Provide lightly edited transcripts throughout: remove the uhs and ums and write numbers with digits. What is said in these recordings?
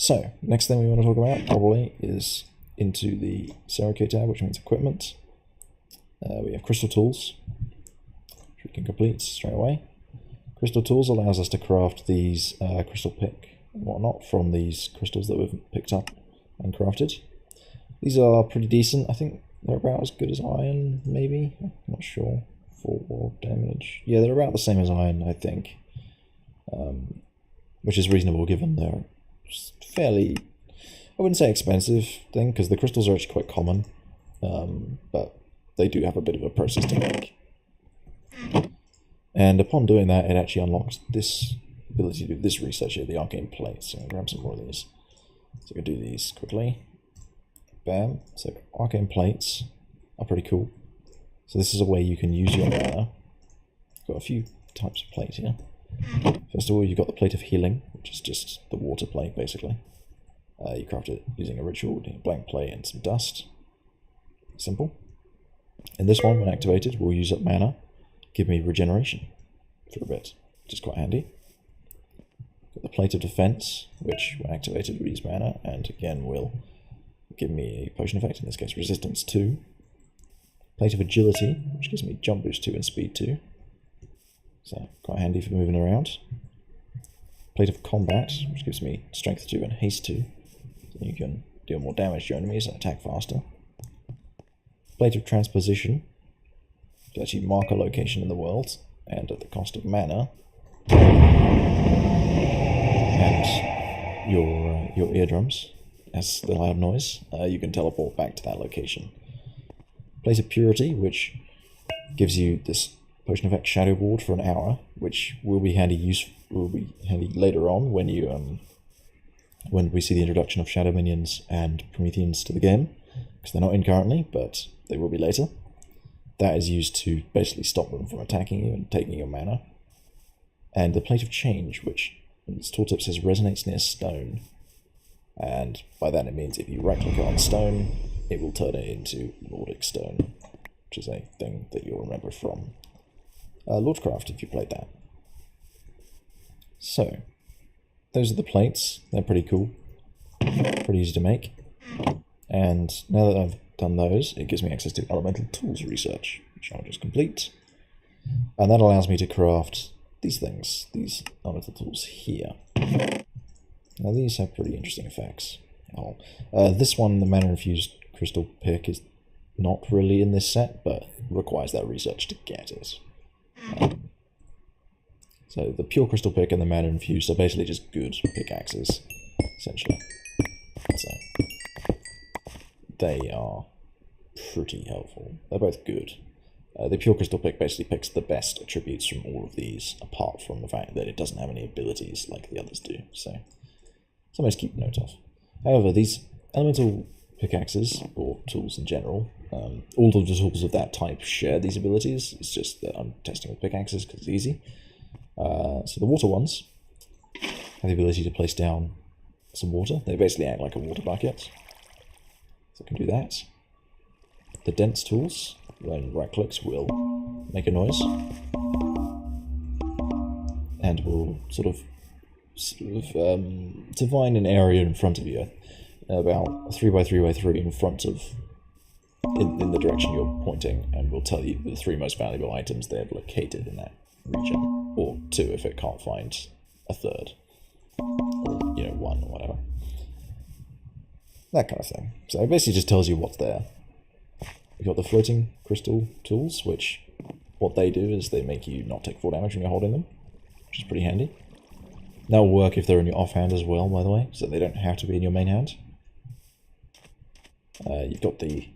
So, next thing we want to talk about probably is into the Serocade tab, which means equipment. We have crystal tools, which we can complete straight away. Crystal tools allows us to craft these crystal pick and whatnot from these crystals that we've picked up and crafted. These are pretty decent. I think they're about as good as iron, maybe? I'm not sure. 4 damage. Yeah, they're about the same as iron, I think. Which is reasonable given they're fairly, I wouldn't say expensive thing, because the crystals are actually quite common. But they do have a bit of a process to make. And upon doing that, it actually unlocks this ability to do this research here, the arcane plates. So I'll grab some more of these. So I can do these quickly. Bam. So arcane plates are pretty cool. So this is a way you can use your mana. Got a few types of plates here. First of all, you've got the plate of healing, which is just the water plate, basically. You craft it using a ritual, a blank plate and some dust. Simple. And this one, when activated, will use up mana, give me regeneration for a bit, which is quite handy. Got the plate of defense, which, when activated, will use mana, and again will give me a potion effect, in this case resistance 2. Plate of agility, which gives me jump boost 2 and speed 2. So, quite handy for moving around. Plate of combat, which gives me strength 2 and haste 2. So you can deal more damage to your enemies and attack faster. Plate of transposition, to actually mark a location in the world, and at the cost of mana. And your eardrums, as the loud noise, you can teleport back to that location. Plate of purity, which gives you this potion effect shadow ward for an hour, which will be handy later on when you when we see the introduction of shadow minions and Prometheans to the game, because they're not in currently, but they will be later. That is used to basically stop them from attacking you and taking your mana. And the plate of change, which in its tooltip says resonates near stone, and by that it means if you right click on stone, it will turn it into Nordic stone, which is a thing that you'll remember from Lordcraft if you played that. So, those are the plates. They're pretty cool, pretty easy to make. And now that I've done those, it gives me access to elemental tools research, which I'll just complete. And that allows me to craft these things, these elemental tools here. Now these have pretty interesting effects. This one, the mana infused crystal pick, is not really in this set, but requires that research to get it. So the pure crystal pick and the mana infused are basically just good pickaxes, essentially. So they are pretty helpful. They're both good. The pure crystal pick basically picks the best attributes from all of these, apart from the fact that it doesn't have any abilities like the others do. So something to keep note of. However, these elemental pickaxes, or tools in general, all of the tools of that type share these abilities. It's just that I'm testing with pickaxes because it's easy. So the water ones have the ability to place down some water. They basically act like a water bucket. So I can do that. The dense tools, when right clicks, will make a noise. And will sort of define an area in front of you, about 3x3x3 in front of, in the direction you're pointing, and will tell you the 3 most valuable items they have located in that region, or 2 if it can't find a third, or 1 or whatever. That kind of thing. So it basically just tells you what's there. You've got the floating crystal tools, which what they do is they make you not take 4 damage when you're holding them, which is pretty handy. That will work if they're in your offhand as well, by the way, so they don't have to be in your main hand. You've got the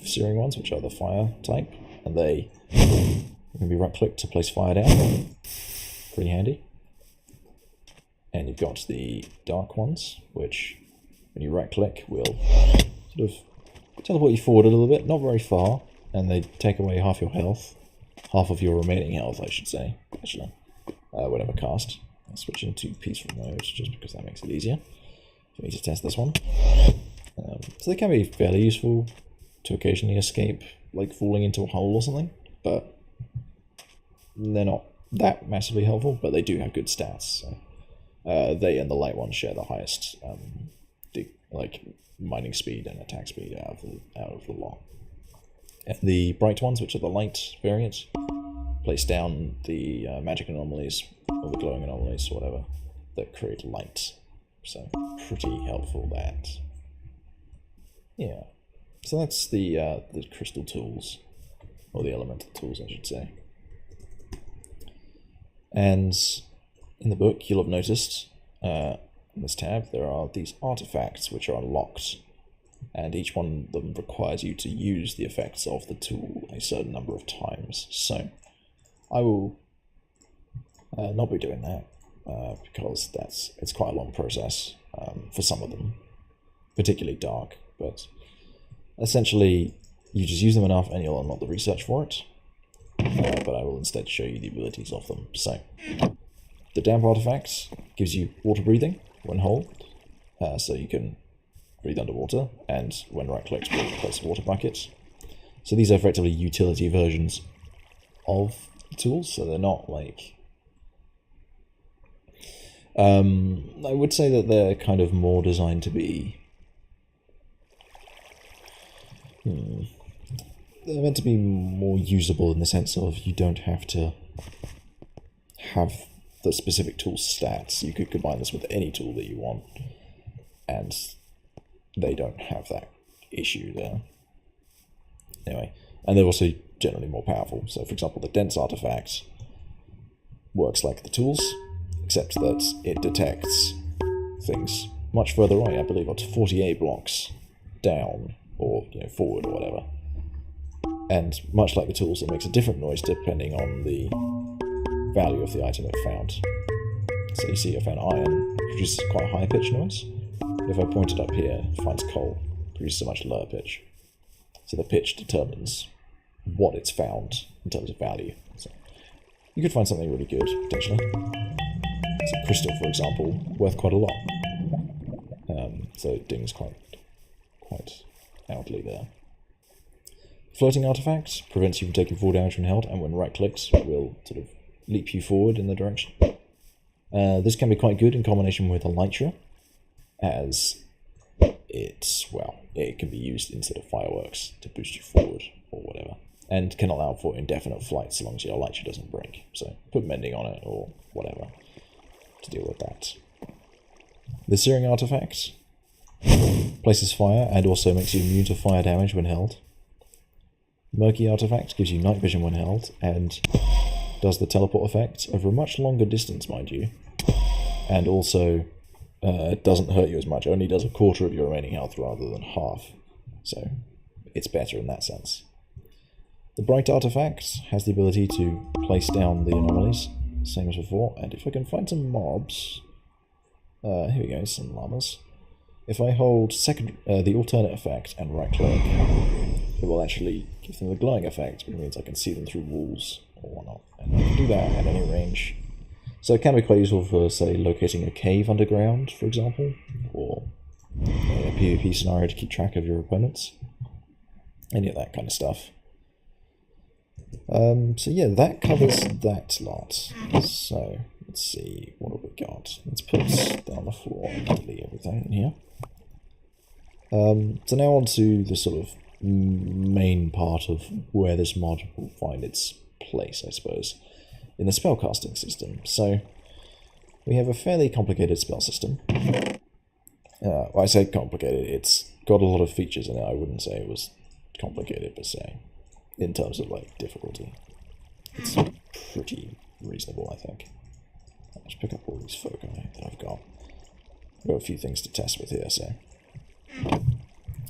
searing ones, which are the fire type, and they can be right-clicked to place fire down. Pretty handy. And you've got the dark ones, which, when you right-click, will sort of teleport you forward a little bit, not very far, and they take away half your health. Half of your remaining health, I should say, actually, whenever cast. I'll switch into peaceful mode, just because that makes it easier for me to test this one. So they can be fairly useful to occasionally escape, like falling into a hole or something, but they're not that massively helpful, but they do have good stats. So They and the light ones share the highest like mining speed and attack speed out of the lot. And the bright ones, which are the light variants, place down the magic anomalies or the glowing anomalies or whatever that create light. So pretty helpful that. Yeah. So that's the crystal tools, or the elemental tools, I should say. And in the book, you'll have noticed in this tab there are these artifacts which are unlocked, and each one of them requires you to use the effects of the tool a certain number of times. So I will not be doing that because it's quite a long process for some of them, particularly dark. But essentially, you just use them enough and you'll unlock the research for it. But I will instead show you the abilities of them. So, the damp artifact gives you water breathing when whole, so you can breathe underwater, and when right-clicked, place a water bucket. So these are effectively utility versions of the tools, so they're not like... I would say that they're kind of more designed to be... They're meant to be more usable in the sense of you don't have to have the specific tool stats. You could combine this with any tool that you want, and they don't have that issue there. Anyway, and they're also generally more powerful. So, for example, the dense artifact works like the tools, except that it detects things much further away. I believe up to 48 blocks down, or forward, or whatever. And much like the tools, it makes a different noise depending on the value of the item it found. So you see, I found iron, it produces quite a high pitch noise. But if I point it up here, it finds coal, it produces a much lower pitch. So the pitch determines what it's found in terms of value. So you could find something really good, potentially. So crystal, for example, worth quite a lot. So it dings quite outly there. Floating artifact prevents you from taking full damage when held, and when right-clicked, will sort of leap you forward in the direction. This can be quite good in combination with Elytra, as it can be used instead of fireworks to boost you forward or whatever, and can allow for indefinite flight so long as your Elytra doesn't break. So put mending on it or whatever to deal with that. The Searing artifact places fire and also makes you immune to fire damage when held. Murky artifact gives you night vision when held, and does the teleport effect over a much longer distance, mind you, and also it doesn't hurt you as much, only does a quarter of your remaining health rather than half, so it's better in that sense. The bright artifact has the ability to place down the anomalies, same as before, and if I can find some mobs, here we go, some llamas. If I hold the alternate effect and right click, it will actually give them the glowing effect, which means I can see them through walls or whatnot. And I can do that at any range. So it can be quite useful for, say, locating a cave underground, for example, or a PvP scenario to keep track of your opponents. Any of that kind of stuff. So yeah, that covers that lot. So let's see, what have we got? Let's put down the floor and delete everything in here. So now on to the sort of main part of where this mod will find its place, I suppose, in the spellcasting system. So we have a fairly complicated spell system. Well, I say complicated, it's got a lot of features in it. I wouldn't say it was complicated per se, in terms of like difficulty. It's pretty reasonable, I think. Let's pick up all these foci that I've got. I've got a few things to test with here, so.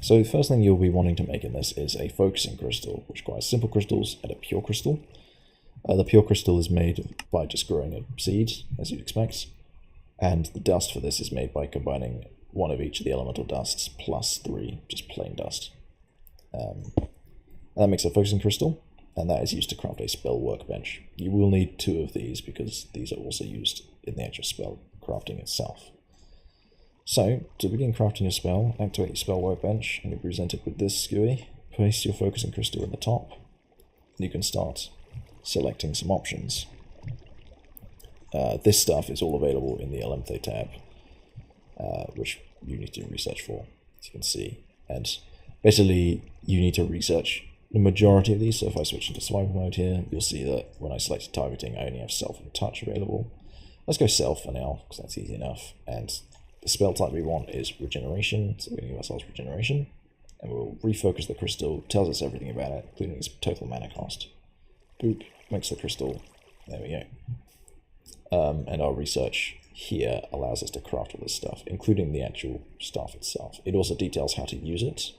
So the first thing you'll be wanting to make in this is a focusing crystal, which requires simple crystals and a pure crystal. The pure crystal is made by just growing a seed, as you'd expect, and the dust for this is made by combining one of each of the elemental dusts plus 3, just plain dust. That makes a focusing crystal, and that is used to craft a spell workbench. You will need 2 of these because these are also used in the actual spell crafting itself. So, to begin crafting a spell, activate your spell workbench, and you'll be presented with this GUI. Place your focusing crystal in the top. You can start selecting some options. This stuff is all available in the Elemte tab, which you need to research for, as you can see. And basically, you need to research the majority of these. So if I switch into survival mode here, you'll see that when I select targeting, I only have self and touch available. Let's go self for now, because that's easy enough. And the spell type we want is regeneration, so we're going to give ourselves regeneration. And we'll refocus the crystal, tells us everything about it, including its total mana cost. Boop, makes the crystal, there we go. And our research here allows us to craft all this stuff, including the actual staff itself. It also details how to use it,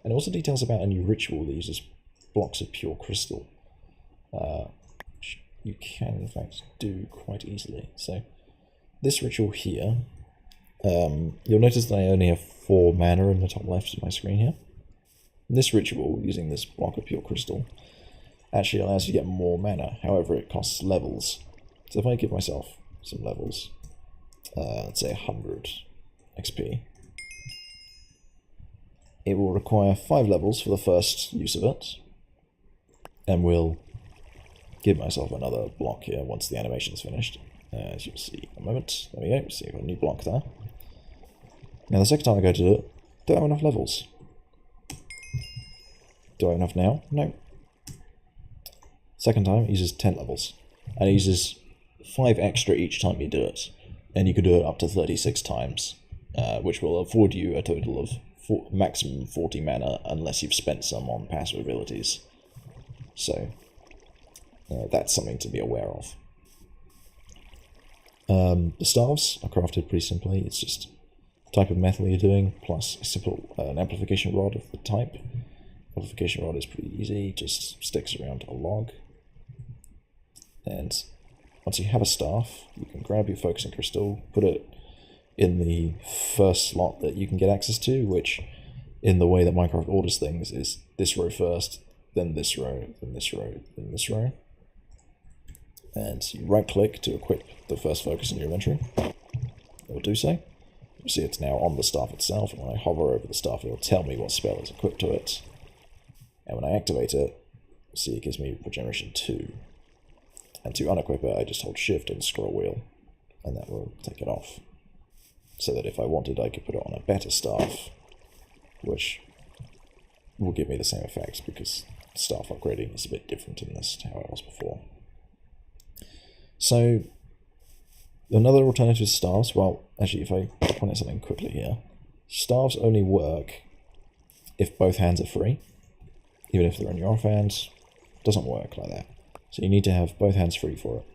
and it also details about a new ritual that uses blocks of pure crystal, which you can in fact do quite easily. So this ritual here, you'll notice that I only have 4 mana in the top left of my screen here. This ritual, using this block of pure crystal, actually allows you to get more mana, however it costs levels. So if I give myself some levels, let's say 100 XP, it will require 5 levels for the first use of it, and will give myself another block here once the animation's finished. As you'll see in a moment. There we go, see a new block there. Now the second time I go to do it, don't have enough levels. Do I have enough now? No. Second time, it uses 10 levels. And it uses 5 extra each time you do it. And you can do it up to 36 times, which will afford you a total of maximum 40 mana, unless you've spent some on passive abilities. So, that's something to be aware of. The staves are crafted pretty simply. It's just type of metal you're doing, plus a simple an amplification rod of the type. Amplification rod is pretty easy, just sticks around a log. And once you have a staff, you can grab your focusing crystal, put it in the first slot that you can get access to, which, in the way that Minecraft orders things, is this row first, then this row, then this row, then this row. And you right click to equip the first focus in your inventory. It will do so. You see it's now on the staff itself, and when I hover over the staff, it will tell me what spell is equipped to it. And when I activate it, see it gives me regeneration 2. And to unequip it, I just hold shift and scroll wheel, and that will take it off. So that if I wanted, I could put it on a better staff, which will give me the same effect, because staff upgrading is a bit different in this to how it was before. So, another alternative to staves, well, actually, if I point out something quickly here, staves only work if both hands are free. Even if they're in your offhand, it doesn't work like that. So you need to have both hands free for it.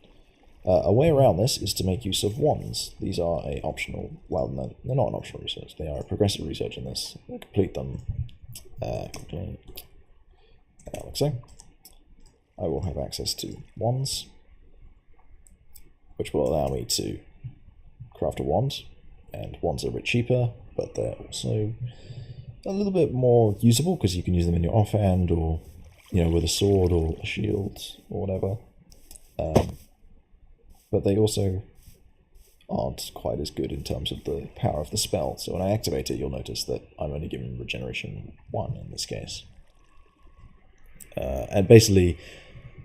A way around this is to make use of wands. These are a optional, well, no, they're not an optional research, they are a progressive research in this. I'll complete them quickly, like so. I will have access to wands, which will allow me to craft a wand, and wands are a bit cheaper, but they're also a little bit more usable, because you can use them in your offhand, or, you know, with a sword or a shield, or whatever. But they also aren't quite as good in terms of the power of the spell, so when I activate it, you'll notice that I'm only given regeneration 1 in this case. And basically,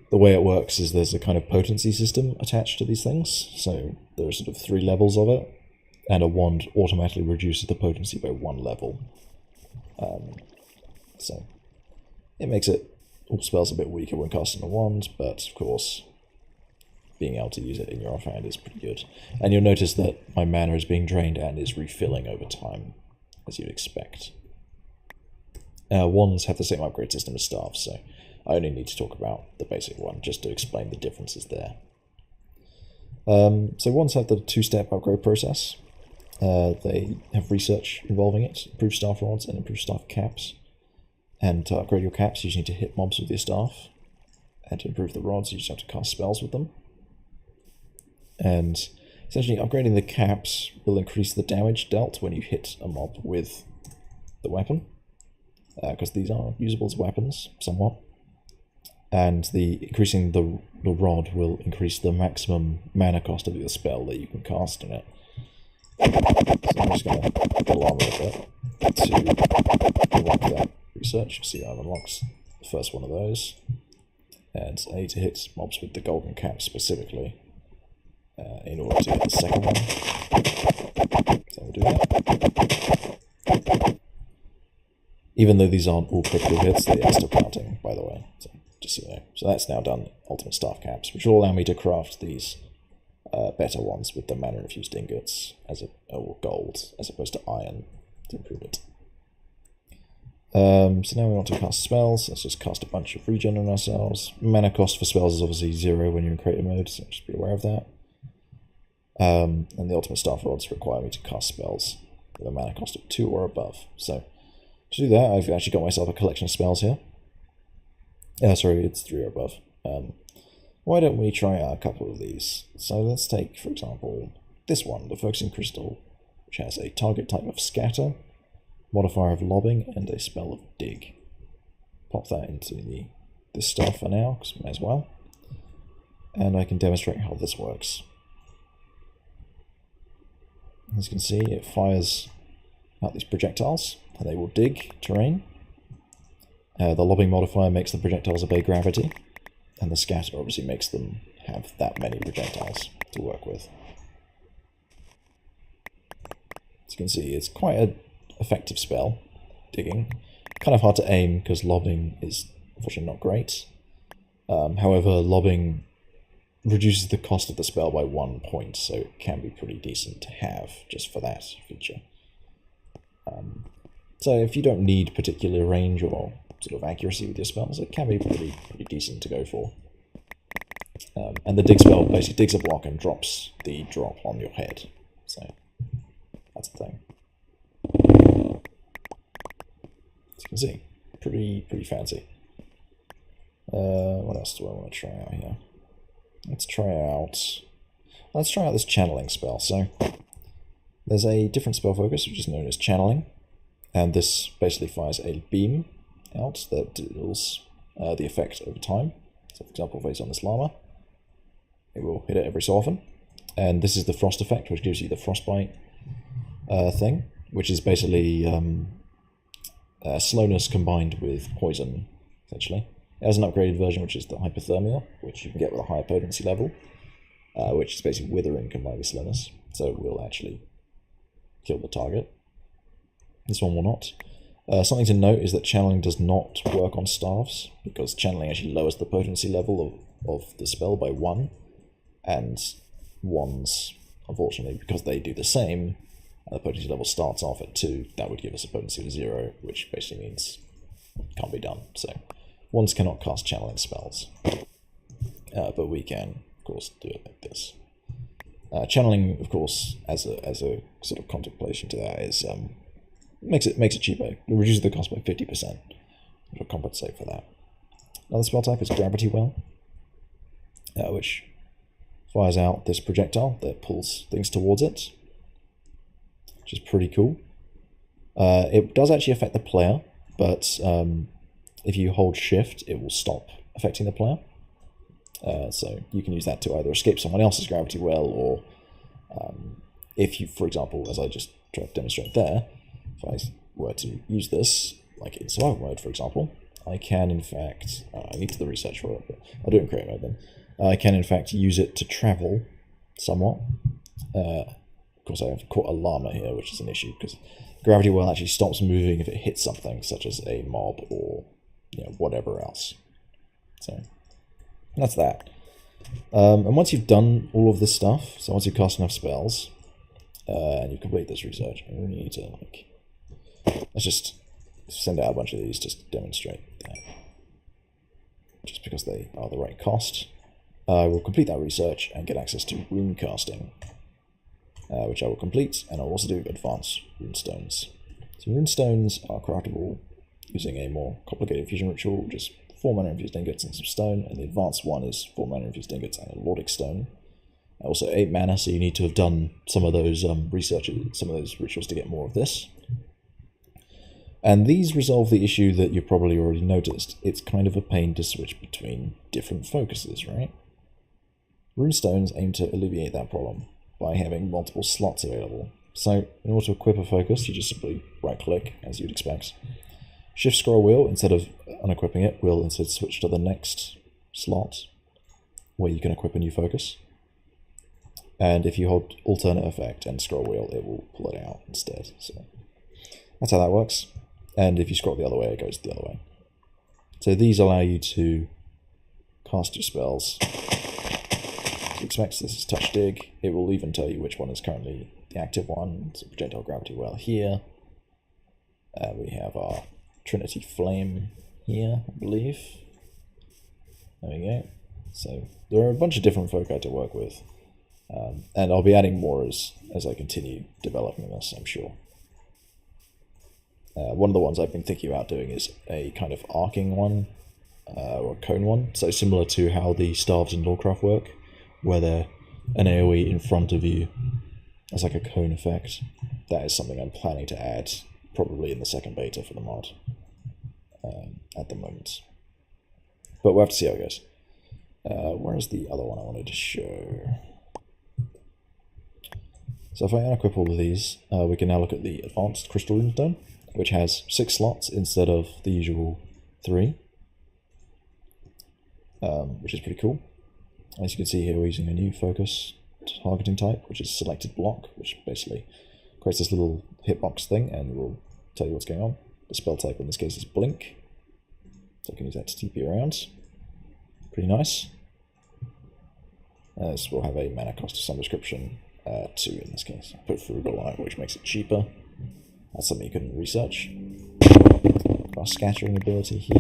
the way it works is there's a kind of potency system attached to these things. So there are sort of 3 levels of it, and a wand automatically reduces the potency by 1 level. So it makes all spells a bit weaker when casting a wand, but of course, being able to use it in your offhand is pretty good. And you'll notice that my mana is being drained and is refilling over time, as you'd expect. Wands have the same upgrade system as staves, so I only need to talk about the basic one, just to explain the differences there. So wands have the 2-step upgrade process. They have research involving it, improved staff rods and improved staff caps. And to upgrade your caps, you just need to hit mobs with your staff. And to improve the rods, you just have to cast spells with them. And essentially, upgrading the caps will increase the damage dealt when you hit a mob with the weapon, because these are usable as weapons, somewhat. And increasing the rod will increase the maximum mana cost of the spell that you can cast in it. So I'm just going to go on with it to unlock that research. You see I've unlocked the first one of those. And I need to hit mobs with the golden cap specifically. in order to get the second one. So we'll do that. Even though these aren't all critical hits, they are still counting, by the way. So just so you know. So that's now done ultimate staff caps, which will allow me to craft these better ones with the mana infused ingots or gold as opposed to iron to improve it. So now we want to cast spells. Let's just cast a bunch of regen on ourselves. Mana cost for spells is obviously 0 when you're in creative mode, so just be aware of that. And the ultimate staff rods require me to cast spells with a mana cost of 2 or above. So to do that, I've actually got myself a collection of spells here. Sorry, it's 3 or above. Why don't we try out a couple of these? So let's take, for example, this one, the Focusing Crystal, which has a target type of Scatter, modifier of Lobbing, and a spell of Dig. Pop that into this stuff for now, because we may as well. And I can demonstrate how this works. As you can see, it fires out these projectiles, and they will dig terrain. The Lobbing modifier makes the projectiles obey gravity, and the Scatter obviously makes them have that many projectiles to work with. As you can see, it's quite an effective spell, digging. Kind of hard to aim because lobbing is unfortunately not great. However, lobbing reduces the cost of the spell by 1 point, so it can be pretty decent to have just for that feature. So if you don't need particular range or sort of accuracy with your spells, it can be pretty decent to go for. And the dig spell basically digs a block and drops the drop on your head. So that's the thing. As you can see, pretty fancy. What else do I want to try out here? Let's try out this channeling spell. So there's a different spell focus which is known as channeling, and this basically fires a beam out that deals the effect over time. So for example, if it's on this llama, it will hit it every so often. And this is the frost effect, which gives you the frostbite thing, which is basically slowness combined with poison, essentially. It has an upgraded version, which is the hypothermia, which you can get with a higher potency level, which is basically withering combined with slowness, so it will actually kill the target. This one will not. Something to note is that channeling does not work on staves, because channeling actually lowers the potency level of the spell by 1, and wands, unfortunately, because they do the same, the potency level starts off at 2, that would give us a potency of 0, which basically means it can't be done. So wands cannot cast channeling spells, but we can, of course, do it like this. Channeling, of course, as a sort of contemplation to that, is makes it cheaper. It reduces the cost by 50%, which will compensate for that. Another spell type is Gravity Well, which fires out this projectile that pulls things towards it, which is pretty cool. It does actually affect the player, but if you hold shift, it will stop affecting the player. So you can use that to either escape someone else's gravity well, or if you, for example, as I just tried to demonstrate there, if I were to use this, like in survival mode, for example, I can in fact, I need to do the research for it, but I'll do it in creative mode then. I can in fact use it to travel somewhat. Of course, I have caught a llama here, which is an issue because gravity well actually stops moving if it hits something, such as a mob or whatever else. So that's that. And once you've done all of this stuff, so once you've cast enough spells, and you complete this research, I really need to let's just send out a bunch of these just to demonstrate that. Just because they are the right cost. I will complete that research and get access to rune casting, which I will complete, and I'll also do advanced runestones. So runestones are craftable using a more complicated fusion ritual, which is 4 mana infused ingots and some stone, and the advanced one is 4 mana infused ingots and a Lordic stone. Also 8 mana, so you need to have done some of those researches, some of those rituals to get more of this. And these resolve the issue that you've probably already noticed. It's kind of a pain to switch between different focuses, right? Runestones aim to alleviate that problem by having multiple slots available. So in order to equip a focus, you just simply right-click, as you'd expect. Shift scroll wheel, instead of unequipping it, will instead switch to the next slot, where you can equip a new focus. and if you hold alternate effect and scroll wheel, it will pull it out instead. So that's how that works. And if you scroll the other way, it goes the other way. So these allow you to cast your spells. So expect this is touch dig. It will even tell you which one is currently the active one. So projectile gravity well here. We have our Trinity Flame here, I believe. There we go. So there are a bunch of different foci to work with. And I'll be adding more as I continue developing this, I'm sure. One of the ones I've been thinking about doing is a kind of arcing one, or a cone one, so similar to how the staves in Lordcraft work, where they're an AoE in front of you as like a cone effect. That is something I'm planning to add, probably in the second beta for the mod, at the moment. But we'll have to see how it goes. Where's the other one I wanted to show? So if I unequip all of these, we can now look at the advanced crystal runestone, which has 6 slots instead of the usual 3, which is pretty cool. As you can see here, we're using a new focus targeting type, which is selected block, which basically creates this little hitbox thing and will tell you what's going on. The spell type in this case is blink, so I can use that to TP around. Pretty nice. This will have a mana cost of some description, 2 in this case. I put frugal on it, which makes it cheaper. That's something you can research. Our scattering ability here.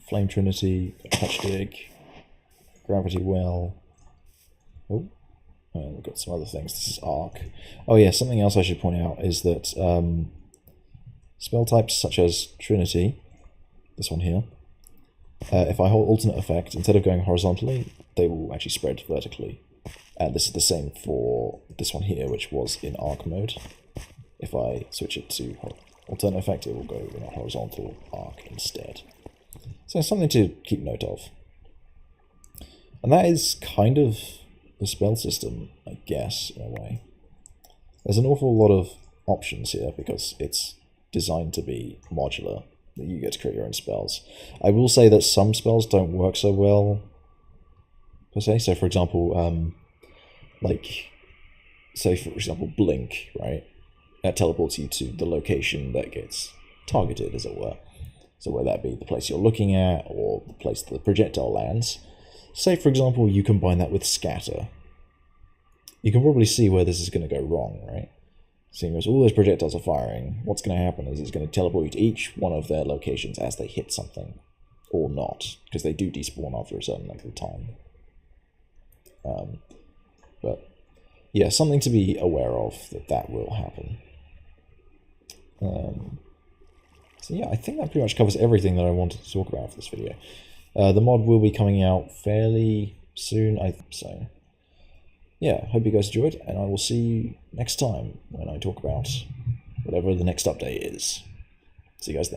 Flame Trinity, touch dig, gravity well. Oh, and we've got some other things. This is arc. Oh yeah, something else I should point out is that spell types such as Trinity, this one here, if I hold alternate effect, instead of going horizontally, they will actually spread vertically. And this is the same for this one here, which was in arc mode. If I switch it to alternate effect, it will go in a horizontal arc instead. So something to keep note of. And that is kind of the spell system, I guess, in a way. There's an awful lot of options here because it's designed to be modular. You get to create your own spells. I will say that some spells don't work so well, per se. So, for example, blink, right? That teleports you to the location that gets targeted, as it were. So whether that be the place you're looking at or the place that the projectile lands. Say, for example, you combine that with scatter. You can probably see where this is going to go wrong, right? Seeing as all those projectiles are firing, what's going to happen is it's going to teleport you to each one of their locations as they hit something. Or not, because they do despawn after a certain length of time. But yeah, something to be aware of, that will happen. So yeah, I think that pretty much covers everything that I wanted to talk about for this video. The mod will be coming out fairly soon, I think so. Yeah, hope you guys enjoyed, and I will see you next time when I talk about whatever the next update is. See you guys then.